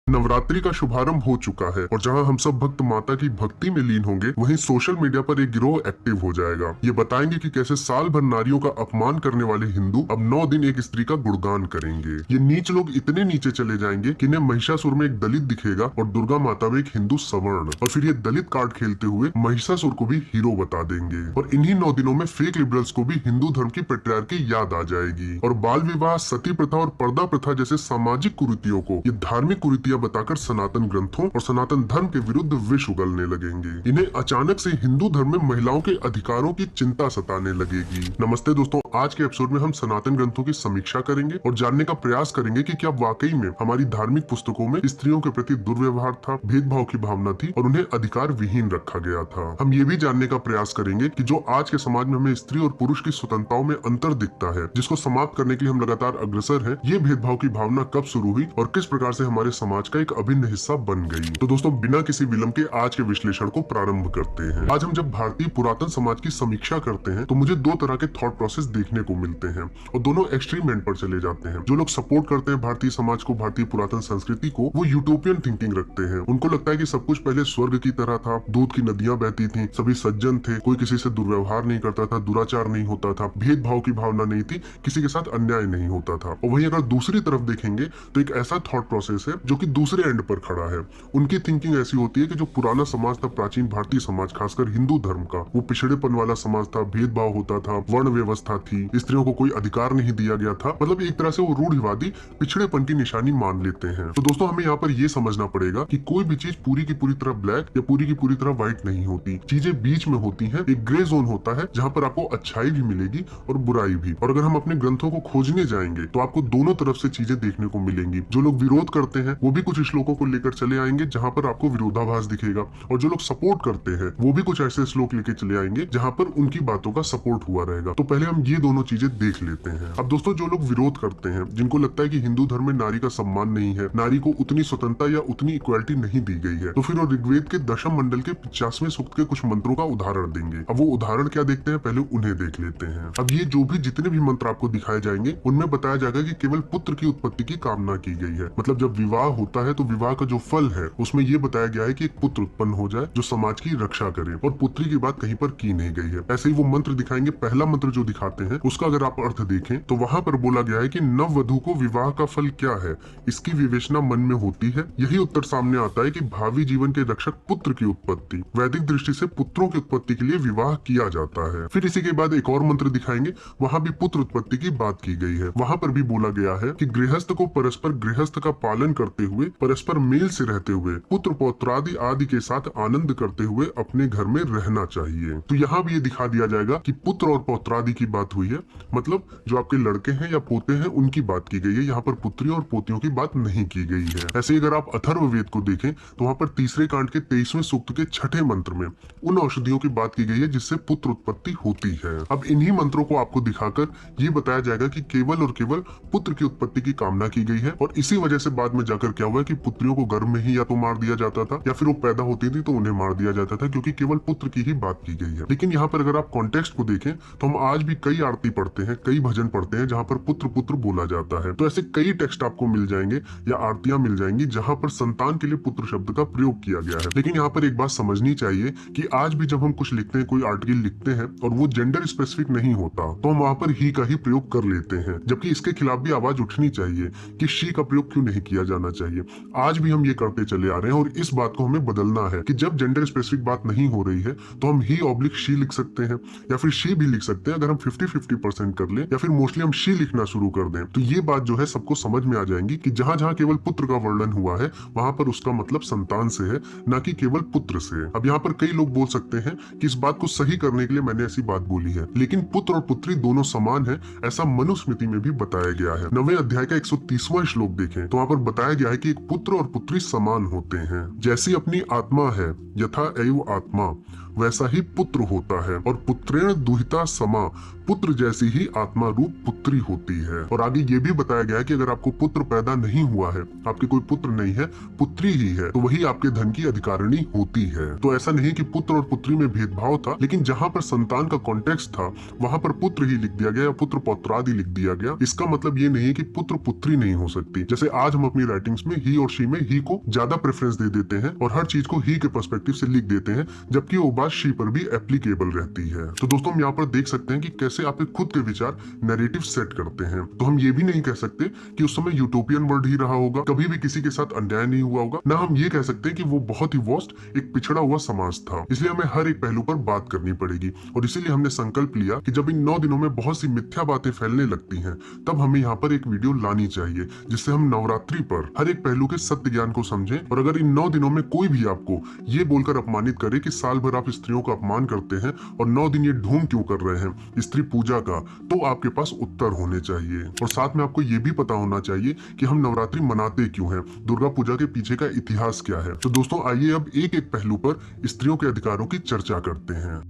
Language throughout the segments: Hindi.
नवरात्रि का शुभारंभ हो चुका है और जहां हम सब भक्त माता की भक्ति में लीन होंगे, वहीं सोशल मीडिया पर एक गिरोह एक्टिव हो जाएगा। ये बताएंगे कि कैसे साल भर नारियों का अपमान करने वाले हिंदू अब 9 दिन एक स्त्री का गुणगान करेंगे। ये नीच लोग इतने नीचे चले जाएंगे कि इन्हें महिषासुर में एक दलित दिखेगा और दुर्गा माता में एक हिंदू सवर्ण, और फिर ये दलित कार्ड खेलते हुए महिषासुर को भी हीरो बता देंगे। और इन्हीं 9 दिनों में फेक लिबरल्स को भी हिंदू धर्म की पेट्रियार्की याद आ जाएगी और बाल विवाह, सती प्रथा और पर्दा प्रथा जैसे सामाजिक कुरीतियों को ये धार्मिक कुरीतियां बताकर सनातन ग्रंथों और सनातन धर्म के विरुद्ध विष उगलने लगेंगे। इन्हें अचानक से हिंदू धर्म में महिलाओं के अधिकारों की चिंता सताने लगेगी। नमस्ते दोस्तों, आज के एपिसोड में हम सनातन ग्रंथों की समीक्षा करेंगे और जानने का प्रयास करेंगे कि क्या वाकई में हमारी धार्मिक पुस्तकों में स्त्रियों के प्रति दुर्व्यवहार था, भेदभाव की भावना थी और उन्हें अधिकार विहीन रखा गया था। हम ये भी जानने का प्रयास करेंगे कि जो आज के समाज में हमें स्त्री और पुरुष की स्वतंत्रताओं में अंतर दिखता है, जिसको समाप्त करने के लिए हम लगातार अग्रसर हैं, ये भेदभाव की भावना कब शुरू हुई और किस प्रकार से हमारे समाज का एक अभिन्न हिस्सा बन गई। तो दोस्तों, बिना किसी विलंब के आज के विश्लेषण को प्रारंभ करते हैं। आज हम जब भारतीय पुरातन समाज की समीक्षा करते हैं तो मुझे दो तरह के थॉट प्रोसेस देखने को मिलते हैं और दोनों एक्सट्रीम एंड पर चले जाते हैं। जो लोग सपोर्ट करते हैं भारतीय समाज को, भारतीय पुरातन संस्कृति को, वो यूटोपियन थिंकिंग रखते हैं। उनको लगता है कि सब कुछ पहले स्वर्ग की तरह था, दूध की नदियां बहती थी, सभी सज्जन थे, कोई किसी से दुर्व्यवहार नहीं करता था, दुराचार नहीं होता था, भेदभाव की भावना नहीं थी, किसी के साथ अन्याय नहीं होता था। और वहीं अगर दूसरी तरफ देखेंगे तो एक ऐसा थॉट प्रोसेस है जो कि दूसरे एंड पर खड़ा है। उनकी थिंकिंग ऐसी होती है कि जो पुराना समाज था, प्राचीन भारतीय समाज, खासकर हिंदू धर्म का, वो पिछड़ेपन वाला समाज था, भेदभाव होता था, वर्ण व्यवस्था थी, स्त्रियों को कोई अधिकार नहीं दिया गया था। मतलब एक तरह से वो रूढ़िवादी पिछड़ेपन की निशानी मान लेते हैं। तो दोस्तों, हमें यहाँ पर ये समझना पड़ेगा कि कोई भी चीज पूरी की पूरी तरह ब्लैक या पूरी की पूरी तरह व्हाइट नहीं होती। चीजें बीच में होती है, एक ग्रे जोन होता है जहाँ पर आपको अच्छाई भी मिलेगी और बुराई भी। और अगर हम अपने ग्रंथों को खोजने जाएंगे तो आपको दोनों तरफ से चीजें देखने को मिलेंगी। जो लोग विरोध करते हैं वो भी कुछ श्लोकों को लेकर चले आएंगे जहां पर आपको विरोधाभास दिखेगा, और जो लोग सपोर्ट करते हैं वो भी कुछ ऐसे श्लोक लेके चले आएंगे जहां पर उनकी बातों का सपोर्ट हुआ रहेगा। तो पहले हम ये दोनों चीजें देख लेते हैं। अब दोस्तों, जो लोग विरोध करते हैं, जिनको लगता है कि हिंदू धर्म में नारी का सम्मान नहीं है, नारी को उतनी स्वतंत्रता या उतनी इक्वालिटी नहीं दी गई है, तो फिर वो ऋग्वेद के दशम मंडल के 50वें सूक्त के कुछ मंत्रों का उदाहरण देंगे। अब वो उदाहरण क्या देखते हैं, पहले उन्हें देख लेते हैं। अब ये जो भी जितने भी मंत्र आपको दिखाए जाएंगे उनमें बताया जाएगा कि केवल पुत्र की उत्पत्ति की कामना की गई है। मतलब जब विवाह होता है तो विवाह का जो फल है उसमें यह बताया गया है कि एक पुत्र उत्पन्न हो जाए जो समाज की रक्षा करे, और पुत्री की बात कहीं पर की नहीं गई है। ऐसे ही वो मंत्र दिखाएंगे। पहला मंत्र जो दिखाते हैं उसका अगर आप अर्थ देखें तो वहां पर बोला गया है कि नव वधू को विवाह का फल क्या है, इसकी विवेचना मन में होती है। यही उत्तर सामने आता है कि भावी जीवन के रक्षक पुत्र की उत्पत्ति, वैदिक दृष्टि से पुत्रों की उत्पत्ति के लिए विवाह किया जाता है। फिर इसी के बाद एक और मंत्र दिखाएंगे, वहां भी पुत्र उत्पत्ति की बात की गई है। वहां पर भी बोला गया है कि गृहस्थ को परस्पर गृहस्थ का पालन करते हुए, परस्पर मेल से रहते हुए, पुत्र पौत्रादि आदि के साथ आनंद करते हुए अपने घर में रहना चाहिए। तो यहाँ भी ये दिखा दिया जाएगा कि पुत्र और पौत्रादि की बात हुई है, मतलब जो आपके लड़के हैं या पोते हैं उनकी बात की गई है। यहाँ पर पुत्री और पोतियों की बात नहीं की गई है। ऐसे अगर आप अथर्ववेद को देखें तो वहाँ पर तीसरे कांड के 23वें सूक्त के 6ठे मंत्र में उन औषधियों की बात की गई है जिससे पुत्र उत्पत्ति होती है। अब इन्हीं मंत्रों को आपको दिखाकर ये बताया जाएगा कि केवल और केवल पुत्र की उत्पत्ति की कामना की गई है, और इसी वजह से बाद में जाकर क्या हुआ कि पुत्रियों को गर्भ में ही या तो मार दिया जाता था या फिर वो पैदा होती थी तो उन्हें मार दिया जाता था, क्योंकि केवल पुत्र की ही बात की गई है। लेकिन यहाँ पर अगर आप कॉन्टेक्स्ट को देखें तो हम आज भी कई आरती पढ़ते हैं, कई भजन पढ़ते हैं जहाँ पर पुत्र पुत्र बोला जाता है। तो ऐसे कई टेक्स्ट आपको मिल जाएंगे या आरतियां मिल जाएंगी जहाँ पर संतान के लिए पुत्र शब्द का प्रयोग किया गया है। लेकिन यहाँ पर एक बात समझनी चाहिए कि आज भी जब हम कुछ लिखते हैं, कोई आर्टिकल लिखते हैं और वो जेंडर स्पेसिफिक नहीं होता तो हम वहाँ पर ही का ही प्रयोग कर लेते हैं, जबकि इसके खिलाफ भी आवाज उठनी चाहिए कि शी का प्रयोग क्यों नहीं किया जाना चाहिए। आज भी हम ये करते चले आ रहे हैं और इस बात को हमें बदलना है कि जब जेंडर स्पेसिफिक बात नहीं हो रही है तो हम ही ऑब्लिक शी लिख सकते हैं या फिर शी भी लिख सकते हैं। अगर हम 50-50% कर लें या फिर मोस्टली हम शी लिखना शुरू कर दें तो ये बात जो है सबको समझ में आ जाएंगी कि जहां जहां केवल पुत्र का वर्णन हुआ है वहां पर उसका मतलब संतान से है, ना कि केवल पुत्र से। अब यहाँ पर कई लोग बोल सकते हैं कि इस बात को सही करने के लिए मैंने ऐसी बात बोली है, लेकिन पुत्र और पुत्री दोनों समान है, ऐसा मनुस्मृति में भी बताया गया है। 9वें अध्याय का 130वां श्लोक देखें तो वहाँ पर बताया गया है कि एक पुत्र और पुत्री समान होते हैं। जैसी अपनी आत्मा है यथा एव आत्मा, वैसा ही पुत्र होता है और पुत्रेण दुहिता समा, पुत्र जैसी ही आत्मा रूप पुत्री होती है। और आगे ये भी बताया गया है कि अगर आपको पुत्र पैदा नहीं हुआ है, आपके कोई पुत्र नहीं है, पुत्री ही है, तो वही आपके धन की अधिकारिणी होती है। तो ऐसा नहीं कि पुत्र और पुत्री में भेदभाव था, लेकिन जहाँ पर संतान का कॉन्टेक्स्ट था वहां पर पुत्र ही लिख दिया गया या पुत्र पौत्रादि लिख दिया गया। इसका मतलब ये नहीं है कि पुत्र पुत्री नहीं हो सकती। जैसे आज हम अपनी राइटिंग्स में ही और शी में ही को ज्यादा प्रेफरेंस दे देते हैं और हर चीज को ही के पर्सपेक्टिव से लिख देते हैं, जबकि वो बात शी पर भी एप्लीकेबल रहती है। तो दोस्तों हम यहाँ पर देख सकते हैं कि कैसे आप एक खुद के विचार नैरेटिव सेट करते हैं। तो हम ये भी नहीं कह सकते कि उस समय यूटोपियन वर्ल्ड ही रहा होगा, कभी भी किसी के साथ अन्याय नहीं हुआ होगा, ना हम ये कह सकते हैं कि वो बहुत ही वर्स्ट एक पिछड़ा हुआ समाज था। इसलिए हमें हर एक पहलू पर बात करनी पड़ेगी और इसीलिए हमने संकल्प लिया कि जब इन 9 दिनों में बहुत सी मिथ्या बातें फैलने लगती हैं, तब हमें यहाँ पर एक वीडियो लानी चाहिए जिससे हम नवरात्रि पर हर एक पहलू के सत्य ज्ञान को समझें। और अगर इन 9 दिनों में कोई भी आपको ये बोलकर अपमानित करे कि साल भर आप स्त्रियों का अपमान करते हैं और 9 दिन ये ढोंग क्यों कर रहे हैं स्त्री पूजा का, तो आपके पास उत्तर होने चाहिए। और साथ में आपको ये भी पता होना चाहिए कि हम नवरात्रि मनाते क्यों हैं, दुर्गा पूजा के पीछे का इतिहास क्या है। तो दोस्तों आइए अब एक एक पहलू पर स्त्रियों के अधिकारों की चर्चा करते हैं।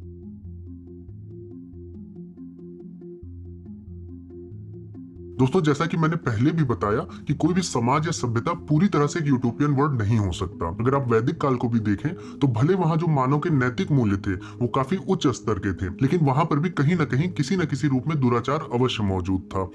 दोस्तों जैसा कि मैंने पहले भी बताया कि कोई भी समाज या सभ्यता पूरी तरह से एक यूटोपियन वर्ल्ड नहीं हो सकता। अगर आप वैदिक काल को भी देखें तो भले वहां जो मानव के नैतिक मूल्य थे वो काफी उच्च स्तर के थे, लेकिन वहां पर भी कहीं ना कहीं किसी न किसी रूप में दुराचार अवश्य मौजूद था।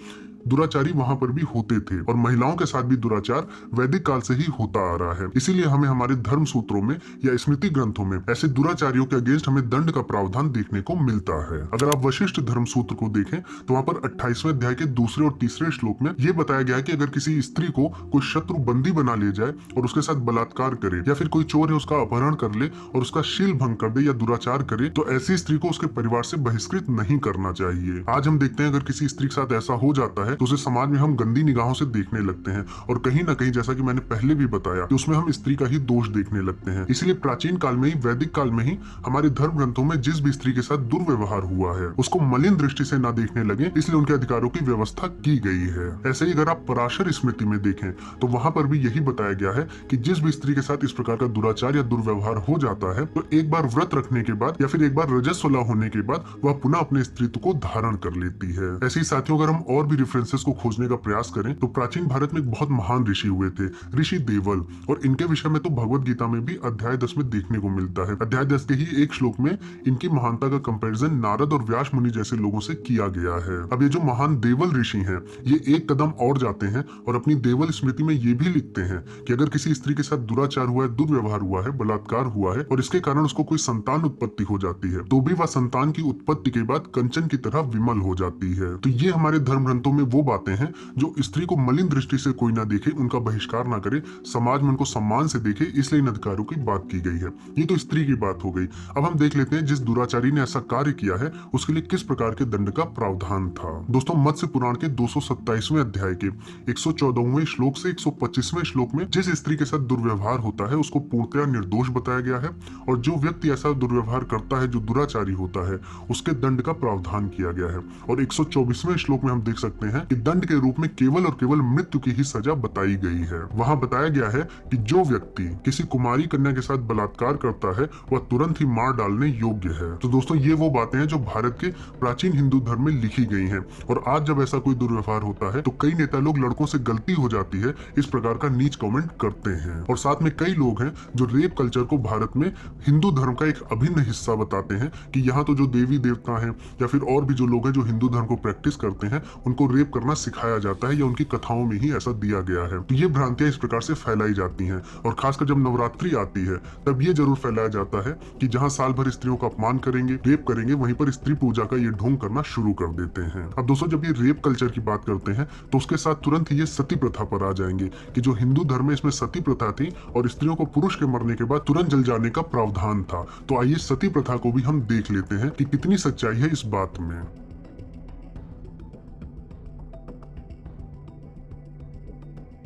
दुराचारी वहां पर भी होते थे और महिलाओं के साथ भी दुराचार वैदिक काल से ही होता आ रहा है। इसीलिए हमें हमारे धर्म सूत्रों में या स्मृति ग्रंथों में ऐसे दुराचारियों के अगेंस्ट हमें दंड का प्रावधान देखने को मिलता है। अगर आप वशिष्ठ धर्म सूत्र को देखें तो वहां पर 28वें अध्याय के दूसरे और तीसरे श्लोक में यह बताया गया है कि अगर किसी स्त्री को कोई शत्रु बंदी बना ले जाए और उसके साथ बलात्कार करे, या फिर कोई चोर है उसका अपहरण कर ले और उसका शील भंग कर दे या दुराचार करे, तो ऐसी स्त्री को उसके परिवार से बहिष्कृत नहीं करना चाहिए। आज हम देखते हैं अगर किसी स्त्री के साथ ऐसा हो जाता है तो उसे समाज में हम गंदी निगाहों से देखने लगते हैं और कहीं ना कहीं जैसा कि मैंने पहले भी बताया कि उसमें हम स्त्री का ही दोष देखने लगते हैं। इसलिए प्राचीन काल में ही, वैदिक काल में ही हमारे धर्म ग्रंथों में जिस भी स्त्री के साथ दुर्व्यवहार हुआ है उसको मलिन दृष्टि से ना देखने लगे, इसलिए उनके अधिकारों की व्यवस्था की गई है। ऐसे ही अगर आप पराशर स्मृति में देखें तो वहां पर भी यही बताया गया है कि जिस भी स्त्री के साथ इस प्रकार का दुराचार या दुर्व्यवहार हो जाता है तो एक बार व्रत रखने के बाद या फिर एक बार रजस्वला होने के बाद वह पुनः अपने स्त्रीत्व को धारण कर लेती है। ऐसे ही साथियों अगर हम और भी रेफरेंसेस को खोजने का प्रयास करें तो प्राचीन भारत में एक बहुत महान ऋषि हुए थे, ऋषि देवल, और इनके विषय में तो भगवत गीता में भी अध्याय 10 में देखने को मिलता है। अध्याय 10 के ही एक श्लोक में इनकी महानता का कंपैरिजन नारद और व्यास मुनि जैसे लोगों से किया गया है। अब ये जो महान देवल ऋषि हैं ये एक कदम और जाते हैं और अपनी देवल स्मृति में ये भी लिखते हैं कि अगर किसी स्त्री के साथ दुराचार हुआ है, दुर्व्यवहार हुआ है, बलात्कार हुआ है और इसके कारण उसको कोई संतान उत्पत्ति हो जाती है तो भी वह संतान की उत्पत्ति के बाद कंचन की तरह विमल हो जाती है। तो ये हमारे धर्म ग्रंथों में वो बातें हैं जो स्त्री को मलिन दृष्टि से कोई ना देखे, उनका बहिष्कार ना करे, समाज में उनको सम्मान से देखे, इसलिए इन अधिकारों की बात की गई है। ये तो स्त्री की बात हो गई। अब हम देख लेते हैं जिस दुराचारी ने ऐसा कार्य किया है उसके लिए किस प्रकार के दंड का प्रावधान था। दोस्तों मत्स्य पुराण के 227वें अध्याय के 114वें श्लोक से 125वें श्लोक में जिस स्त्री के साथ दुर्व्यवहार होता है उसको पूर्णतया निर्दोष बताया गया है और जो व्यक्ति ऐसा दुर्व्यवहार करता है, जो दुराचारी होता है, उसके दंड का प्रावधान किया गया है। और 124वें श्लोक में हम देख सकते हैं कि दंड के रूप में केवल और केवल मृत्यु की ही सजा बताई गई है। वहां बताया गया है कि जो व्यक्ति किसी कुमारी कन्या के साथ बलात्कार करता है वह तुरंत ही मार डालने योग्य है। तो दोस्तों ये वो बातें हैं जो भारत के प्राचीन हिंदू धर्म में लिखी गई हैं और आज जब ऐसा कोई दुर्व्यवहार होता है तो कई नेता लोग लड़कों से गलती हो जाती है इस प्रकार का नीच कमेंट करते हैं। और साथ में कई लोग हैं जो रेप कल्चर को भारत में हिंदू धर्म का एक अभिन्न हिस्सा बताते हैं कि यहाँ तो जो देवी देवता हैं या फिर और भी जो लोग हैं जो हिंदू धर्म को प्रैक्टिस करते हैं उनको रेप करना सिखाया जाता है या उनकी कथाओं में ही ऐसा दिया गया है। तो ये भ्रांतियां इस प्रकार से फैलाई जाती हैं और खासकर जब नवरात्रि आती है तब ये जरूर फैलाया जाता है कि जहां साल भर स्त्रियों का अपमान करेंगे, रेप करेंगे, वहीं पर स्त्री पूजा का ये ढोंग करना शुरू कर देते हैं। अब दोस्तों जब ये रेप कल्चर की बात करते हैं तो उसके साथ तुरंत ही ये सती प्रथा पर आ जाएंगे कि जो हिंदू धर्म में इसमें सती प्रथा थी और स्त्रियों को पुरुष के मरने के बाद तुरंत जल जाने का प्रावधान था। तो आइए सती प्रथा को भी हम देख लेते हैं कि कितनी सच्चाई है इस बात में।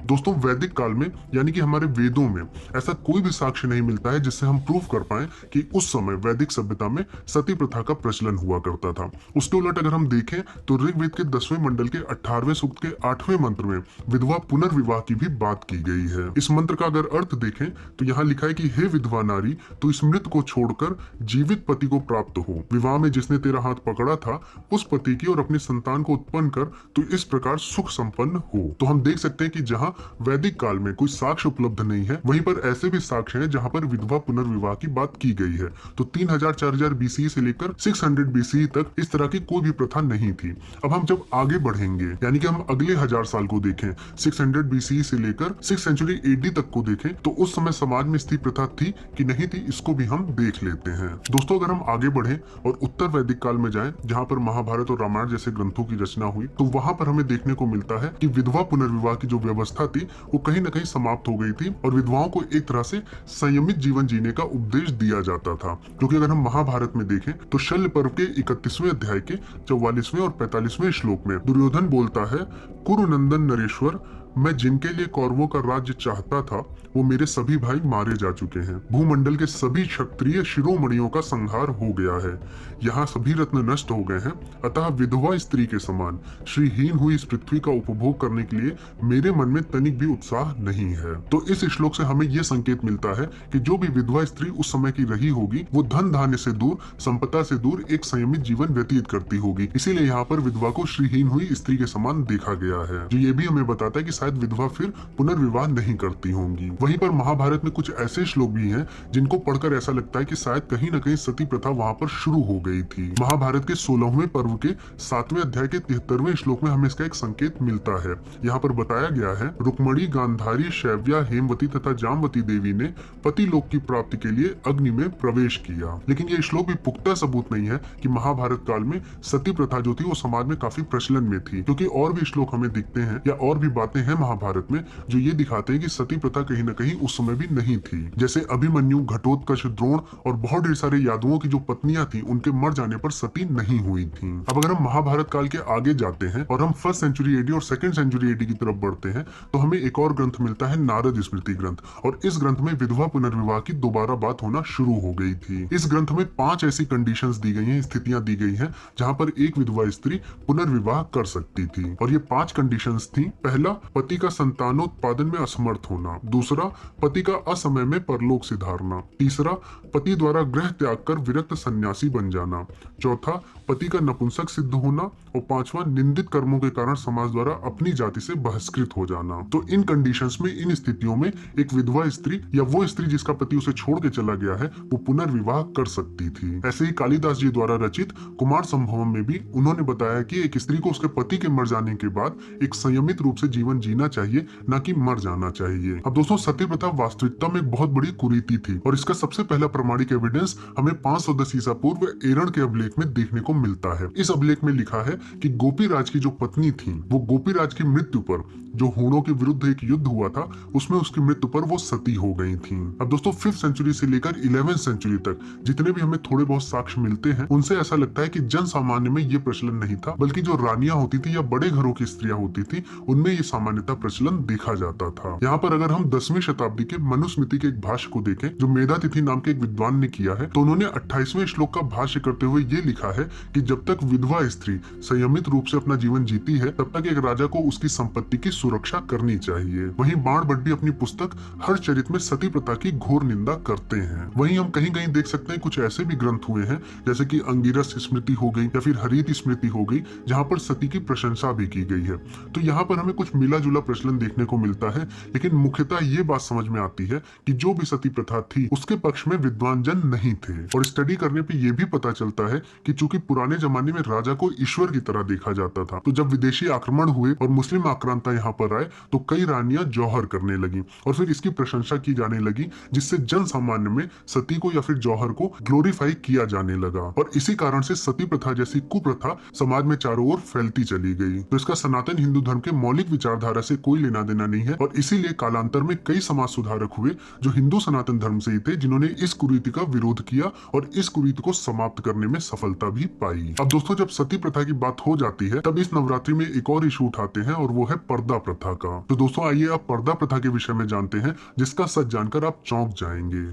दोस्तों वैदिक काल में यानी कि हमारे वेदों में ऐसा कोई भी साक्ष्य नहीं मिलता है जिससे हम प्रूव कर पाए कि उस समय वैदिक सभ्यता में सती प्रथा का प्रचलन हुआ करता था। उसके उलट अगर हम देखें तो ऋग्वेद के 10वें मंडल के 18वें सूक्त के 8वें मंत्र में विधवा पुनर्विवाह की भी बात की गई है। इस मंत्र का अगर अर्थ देखें तो यहाँ लिखा है कि हे विधवा नारी, तो इस मृत को छोड़कर जीवित पति को प्राप्त हो। विवाह में जिसने तेरा हाथ पकड़ा था उस पति की और अपनी संतान को उत्पन्न कर तो इस प्रकार सुख संपन्न हो। तो हम देख सकते हैं कि जहाँ वैदिक काल में कोई साक्ष्य उपलब्ध नहीं है, वहीं पर ऐसे भी साक्ष्य हैं जहाँ पर विधवा पुनर्विवाह की बात की गई है। तो 3000-4000 BCE से लेकर 600 BCE तक इस तरह की कोई भी प्रथा नहीं थी। अब हम जब आगे बढ़ेंगे यानी कि हम अगले 1000 साल को देखें, 600 BCE से लेकर 6th सेंचुरी AD तक को देखें, तो उस समय समाज में स्त्री प्रथा थी कि नहीं थी, इसको भी हम देख लेते हैं। दोस्तों अगर हम आगे बढ़े और उत्तर वैदिक काल में जाएं, जहाँ पर महाभारत और रामायण जैसे ग्रंथों की रचना हुई, तो वहां पर हमें देखने को मिलता है कि विधवा पुनर्विवाह की जो व्यवस्था थी वो कहीं न कहीं समाप्त हो गई थी और विधवाओं को एक तरह से संयमित जीवन जीने का उपदेश दिया जाता था। क्योंकि अगर हम महाभारत में देखें तो शल्य पर्व के 31वें अध्याय के 44वें और 45वें श्लोक में दुर्योधन बोलता है, कुरुनंदन नरेश्वर, मैं जिनके लिए कौरवों का राज्य चाहता था वो मेरे सभी भाई मारे जा चुके हैं। भूमंडल के सभी क्षत्रिय शिरोमणियों का संहार हो गया है। यहाँ सभी रत्न नष्ट हो गए हैं। अतः विधवा स्त्री के समान श्रीहीन हुई इस पृथ्वी का उपभोग करने के लिए मेरे मन में तनिक भी उत्साह नहीं है। तो इस श्लोक से हमें यह संकेत मिलता है कि जो भी विधवा स्त्री उस समय की रही होगी वो धन धान्य से दूर, संपदा से दूर एक संयमित जीवन व्यतीत करती होगी। इसीलिए यहाँ पर विधवा को श्रीहीन हुई स्त्री के समान देखा गया है, जो ये भी हमें बताता है कि शायद विधवा फिर पुनर्विवाह नहीं करती होंगी। वहीं पर महाभारत में कुछ ऐसे श्लोक भी हैं जिनको पढ़कर ऐसा लगता है कि शायद कहीं न कहीं सती प्रथा वहां पर शुरू हो गई थी। महाभारत के 16वें पर्व के 7वें अध्याय के 73वें श्लोक में हमें इसका एक संकेत मिलता है। यहाँ पर बताया गया है, रुक्मणी, गांधारी, शैव्या, हेमवती तथा जामवती देवी ने पति लोक की प्राप्ति के लिए अग्नि में प्रवेश किया। लेकिन ये श्लोक भी पुख्ता सबूत नहीं है कि महाभारत काल में सती प्रथा जो थी वो समाज में काफी प्रचलन में थी, क्योंकि और भी श्लोक हमें दिखते हैं या और भी बातें हैं महाभारत में जो ये दिखाते हैं कि सती प्रथा कहीं न कहीं उस समय भी नहीं थी। जैसे अभिमन्यु, घटोत्कच, द्रोण और बहुत ढेर सारे यादवों की जो पत्नियां थी उनके मर जाने पर सती नहीं हुई थी। अब अगर हम महाभारत काल के आगे जाते हैं और हम 1st सेंचुरी AD और 2nd सेंचुरी AD की तरफ बढ़ते हैं तो हमें एक और ग्रंथ मिलता है, नारद स्मृति ग्रंथ, और इस ग्रंथ में विधवा पुनर्विवाह की दोबारा बात होना शुरू हो गई थी। इस ग्रंथ में 5 ऐसी कंडीशंस दी गई हैं, स्थितियां दी गई हैं जहां पर एक विधवा स्त्री पुनर्विवाह कर सकती थी, और ये 5 कंडीशंस थी। पहला, पति का संतानोत्पादन में असमर्थ होना। दूसरा, पति का असमय में परलोक सिधारना। तीसरा, पति द्वारा गृह त्याग कर विरक्त सन्यासी बन जाना। चौथा, पति का नपुंसक सिद्ध होना। और पांचवा, निंदित कर्मों के कारण समाज द्वारा अपनी जाति से बहिष्कृत हो जाना। तो इन कंडीशंस में, इन स्थितियों में एक विधवा स्त्री या वो स्त्री जिसका पति उसे छोड़ के चला गया है वो पुनर्विवाह कर सकती थी। ऐसे ही कालिदास जी द्वारा रचित कुमार संभवम में भी उन्होंने बताया कि एक स्त्री को उसके पति के मर जाने के बाद एक संयमित रूप से जीवन जीना चाहिए, न कि मर जाना चाहिए। अब दोस्तों सती प्रथा वास्तविकता में एक बहुत बड़ी कुरीति थी और इसका सबसे पहला प्रमाणिक एविडेंस हमें 510 ईसा पूर्व एरण के अभिलेख में देखने को मिलता है। इस अभिलेख में लिखा है कि गोपीराज की जो पत्नी थी वो गोपीराज की मृत्यु पर, जो हूणों के विरुद्ध एक युद्ध हुआ था उसमें उसकी मृत्यु पर वो सती हो गई थी। अब दोस्तों 5th सेंचुरी से लेकर 11th सेंचुरी तक जितने भी हमें थोड़े बहुत साक्ष्य मिलते हैं उनसे ऐसा लगता है कि जन सामान्य में ये प्रचलन नहीं था, बल्कि जो रानियां होती थी या बड़े घरों की स्त्रियां होती थी उनमें ये सामान्यतः प्रचलन देखा जाता था। यहाँ पर अगर हम 10वीं शताब्दी के मनुस्मृति के एक भाष्य को देखें जो मेधातिथि नाम के एक विद्वान ने किया है, तो उन्होंने 28वें श्लोक का भाष्य करते हुए ये लिखा है कि जब तक विधवा स्त्री संयमित रूप से अपना जीवन जीती है तब तक एक राजा को उसकी संपत्ति की सुरक्षा करनी चाहिए। वहीं बाण भट्ट भी अपनी पुस्तक हर्षचरित में सती प्रथा की घोर निंदा करते हैं। वहीं हम कहीं कहीं देख सकते हैं कुछ ऐसे भी ग्रंथ हुए हैं जैसे कि अंगिरस स्मृति हो गई या फिर हरित स्मृति हो गई जहाँ पर सती की प्रशंसा भी की गई है। तो यहाँ पर हमें कुछ मिला जुला प्रचलन देखने को मिलता है, लेकिन मुख्यतः ये बात समझ में आती है कि जो भी सती प्रथा थी उसके पक्ष में विद्वान जन नहीं थे। और स्टडी करने पे ये भी पता चलता है कि चूंकि पुराने जमाने में राजा को ईश्वर की तरह देखा जाता था, तो जब विदेशी आक्रमण हुए और मुस्लिम आक्रांता यहाँ पर आए तो कई रानियां जौहर करने लगी और फिर इसकी प्रशंसा की जाने लगी, जिससे जन सामान्य में सती को या फिर जौहर को ग्लोरीफाई किया जाने लगा और इसी कारण से सती प्रथा जैसी कुप्रथा समाज में चारों ओर फैलती चली गई। तो इसका सनातन हिंदू धर्म के मौलिक विचारधारा से कोई लेना देना नहीं है और इसीलिए कालांतर में कई समाज सुधारक हुए जो हिंदू सनातन धर्म से ही थे, जिन्होंने इस कुरीति का विरोध किया और इस कुरीति को समाप्त करने में सफलता भी पाई। अब दोस्तों जब सती प्रथा की बात हो जाती है तब इस नवरात्रि में एक और इशू उठाते हैं और वो है पर्दा प्रथा का। तो दोस्तों आइए आप पर्दा प्रथा के विषय में जानते हैं, जिसका सच जानकर आप चौंक जाएंगे।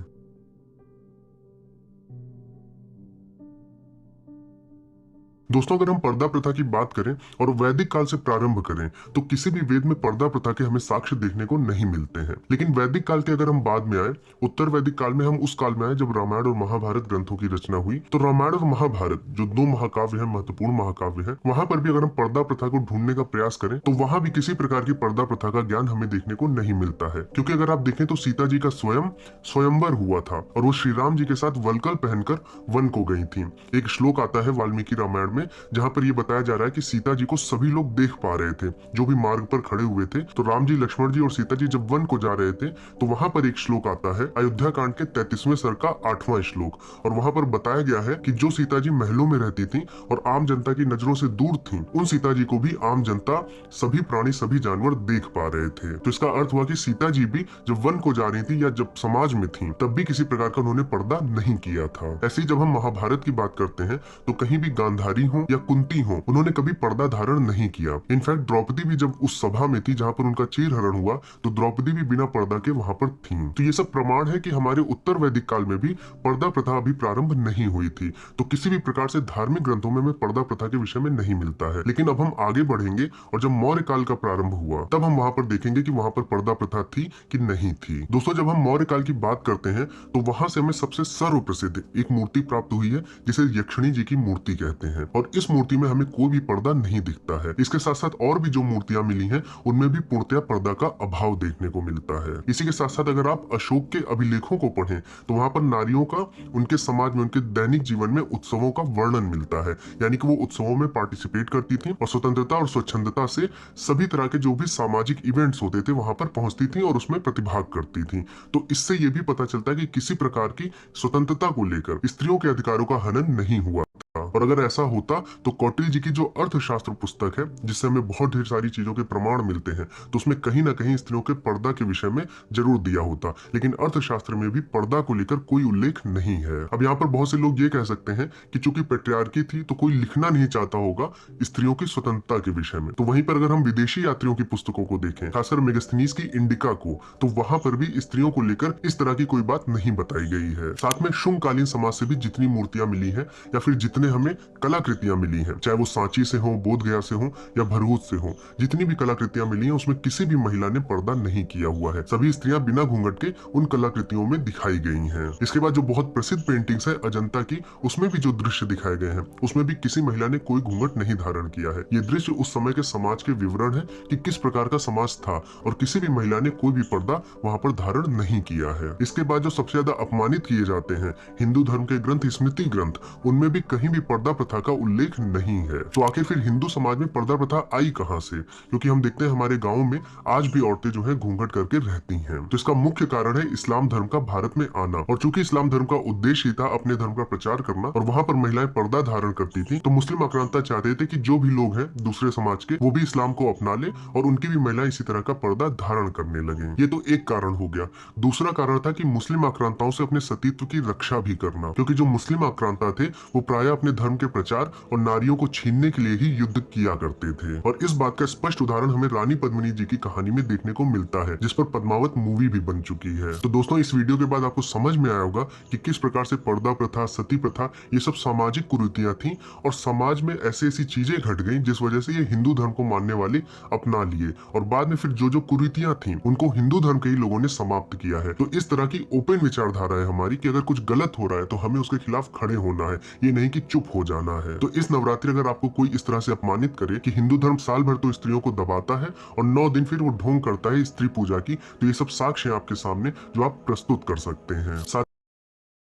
दोस्तों अगर हम पर्दा प्रथा की बात करें और वैदिक काल से प्रारंभ करें तो किसी भी वेद में पर्दा प्रथा के हमें साक्ष्य देखने को नहीं मिलते हैं। लेकिन वैदिक काल के अगर हम बाद में आए, उत्तर वैदिक काल में हम उस काल में आए जब रामायण और महाभारत ग्रंथों की रचना हुई। तो रामायण और महाभारत जो दो महाकाव्य हैं, महत्वपूर्ण महाकाव्य हैं, वहां पर भी अगर हम पर्दा प्रथा को ढूंढने का प्रयास करें तो वहां भी किसी प्रकार की पर्दा प्रथा का ज्ञान हमें देखने को नहीं मिलता है। क्योंकि अगर आप देखें तो सीता जी का स्वयंवर हुआ था और वो श्री राम जी के साथ वलकल पहनकर वन को गई थी। एक श्लोक आता है वाल्मीकि रामायण में जहां पर ये बताया जा रहा है कि सीता जी को सभी लोग देख पा रहे थे जो भी मार्ग पर खड़े हुए थे। तो राम जी, लक्ष्मण जी और सीता जी जब वन को जा रहे थे तो वहां पर एक श्लोक आता है अयोध्या कांड के 33वें सर्ग का 8वां श्लोक, और वहां पर बताया गया है कि जो सीता जी महलों में रहती थी और आम जनता की नजरों से दूर थी, उन सीता जी को भी आम जनता, सभी प्राणी, सभी जानवर देख पा रहे थे। तो इसका अर्थ हुआ कि सीता जी भी जब वन को जा रही थी या जब समाज में थी तब भी किसी प्रकार का उन्होंने पर्दा नहीं किया था। ऐसे ही जब हम महाभारत की बात करते हैं तो कहीं भी गांधारी हो या कुंती हो, उन्होंने कभी पर्दा धारण नहीं किया। इनफैक्ट द्रौपदी भी जब उस सभा में थी जहां पर उनका चीर हरण हुआ तो द्रौपदी भी बिना पर्दा के वहां पर थी। तो ये सब प्रमाण है कि हमारे उत्तर वैदिक काल में भी पर्दा प्रथा अभी प्रारंभ नहीं हुई थी। तो किसी भी प्रकार से धार्मिक ग्रंथों में हमें पर्दा प्रथा के विषय में नहीं मिलता है। लेकिन अब हम आगे बढ़ेंगे और जब मौर्य काल का प्रारंभ हुआ तब हम वहां पर देखेंगे कि वहां पर पर्दा प्रथा थी कि नहीं थी। दोस्तों जब हम मौर्य काल की बात करते हैं तो वहां से हमें सबसे सर्वप्रसिद्ध एक मूर्ति प्राप्त हुई है जिसे यक्षिणी जी की मूर्ति कहते हैं, और इस मूर्ति में हमें कोई भी पर्दा नहीं दिखता है। इसके साथ साथ और भी जो मूर्तियां मिली हैं उनमें भी पूर्णतया पर्दा का अभाव देखने को मिलता है। इसी के साथ साथ अगर आप अशोक के अभिलेखों को पढ़ें तो वहां पर नारियों का उनके समाज में, उनके दैनिक जीवन में उत्सवों का वर्णन मिलता है। यानी कि वो उत्सवों में पार्टिसिपेट करती थी और स्वतंत्रता और स्वच्छंदता से सभी तरह के जो भी सामाजिक इवेंट्स होते थे वहां पर पहुंचती थी और उसमें प्रतिभाग करती थी। तो इससे ये भी पता चलता है कि किसी प्रकार की स्वतंत्रता को लेकर स्त्रियों के अधिकारों का हनन नहीं हुआ। और अगर ऐसा होता तो कौटिल्य जी की जो अर्थशास्त्र पुस्तक है जिससे हमें बहुत ढेर सारी चीजों के प्रमाण मिलते हैं, तो उसमें कहीं ना कहीं स्त्रियों के पर्दा के विषय में जरूर दिया होता। लेकिन अर्थशास्त्र में भी पर्दा को लेकर कोई उल्लेख नहीं है। अब यहाँ पर बहुत से लोग ये कह सकते हैं कि चूंकि पेट्रियार्की थी तो कोई लिखना नहीं चाहता होगा स्त्रियों की स्वतंत्रता के विषय में। तो वहीं पर अगर हम विदेशी यात्रियों की पुस्तकों को देखें, खासकर मेगास्थनीज की इंडिका को, तो वहां पर भी स्त्रियों को लेकर इस तरह की कोई बात नहीं बताई गई है। साथ में शुंगकालीन समाज से भी जितनी मूर्तियां मिली है या फिर जितने हमें कलाकृतियां मिली हैं, चाहे वो सांची से हो, बोध गया से हो या भरगूत से हो, जितनी भी कलाकृतियां मिली हैं उसमें किसी भी महिला ने पर्दा नहीं किया हुआ है। सभी स्त्रियां बिना घूंघट के उन कलाकृतियों में दिखाई गई हैं। इसके बाद जो बहुत प्रसिद्ध पेंटिंग्स है अजंता की, उसमें भी जो दृश्य दिखाए गए हैं उसमें भी किसी महिला ने कोई घूंघट नहीं धारण किया है। ये दृश्य उस समय के समाज के विवरण है कि किस प्रकार का समाज था और किसी भी महिला ने कोई भी पर्दा वहां पर धारण नहीं किया है। इसके बाद जो सबसे ज्यादा अपमानित किए जाते हैं हिंदू धर्म के ग्रंथ, स्मृति ग्रंथ, उनमें भी कहीं भी पर्दा प्रथा का उल्लेख नहीं है। तो आखिर फिर हिंदू समाज में पर्दा प्रथा आई कहां से? क्योंकि हम देखते हैं हमारे गांवों में आज भी औरतें जो है घूंघट करके रहती हैं। तो इसका मुख्य कारण है इस्लाम धर्म का भारत में आना। और चूंकि इस्लाम धर्म का उद्देश्य था अपने धर्म का प्रचार करना और वहां पर महिलाएं पर्दा धारण करती थी, तो मुस्लिम आक्रांता चाहते थे कि जो भी लोग हैं दूसरे समाज के वो भी इस्लाम को अपना ले और उनकी भी महिलाएं इसी तरह का पर्दा धारण करने लगे। ये तो एक कारण हो गया। दूसरा कारण था कि मुस्लिम आक्रांताओं से अपने सतीत्व की रक्षा भी करना, क्योंकि जो मुस्लिम आक्रांता थे वो प्राय अपने धर्म के प्रचार और नारियों को छीनने के लिए ही युद्ध किया करते थे। और इस बात का स्पष्ट उदाहरण हमें रानी पद्मिनी जी की कहानी में देखने को मिलता है, जिस पर पद्मावत मूवी भी बन चुकी है। तो दोस्तों इस वीडियो के बाद आपको समझ में आया होगा कि किस प्रकार से पर्दा प्रथा, सती प्रथा, ये सब सामाजिक कुरीतियां थी और समाज में ऐसी ऐसी चीजें घट गई जिस वजह से ये हिंदू धर्म को मानने वाले अपना लिए और बाद में फिर जो जो कुरीतियां थी उनको हिंदू धर्म के ही लोगों ने समाप्त किया है। तो इस तरह की ओपन विचारधारा है हमारी कि अगर कुछ गलत हो रहा है तो हमें उसके खिलाफ खड़े होना है, ये नहीं कि चुप हो जाना है। तो इस नवरात्रि अगर आपको कोई इस तरह से अपमानित करे कि हिंदू धर्म साल भर तो स्त्रियों को दबाता है और 9 दिन फिर वो ढोंग करता है स्त्री पूजा की, तो ये सब साक्ष्य है आपके सामने जो आप प्रस्तुत कर सकते हैं।